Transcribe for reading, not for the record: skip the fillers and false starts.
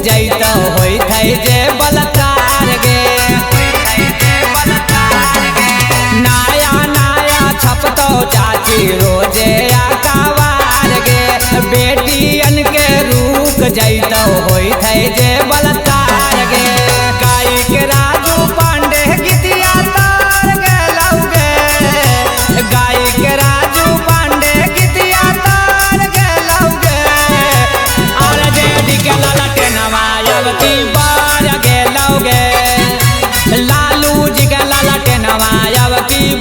जैत होई थे जे बलकार गे। नया नया छपतो चाची रोजे अखबार गे। बेटियन के रुक जैत होई थे जे बलकार गे। गाई के राजू पांडे गीतिया तार गेलौ गे। गाई के राजू पांडे गीतिया तार गेलौ गे। और जेडी के ललटेनवा अब की बार गेलौ गे। लालू जी के ललटेनवा अब की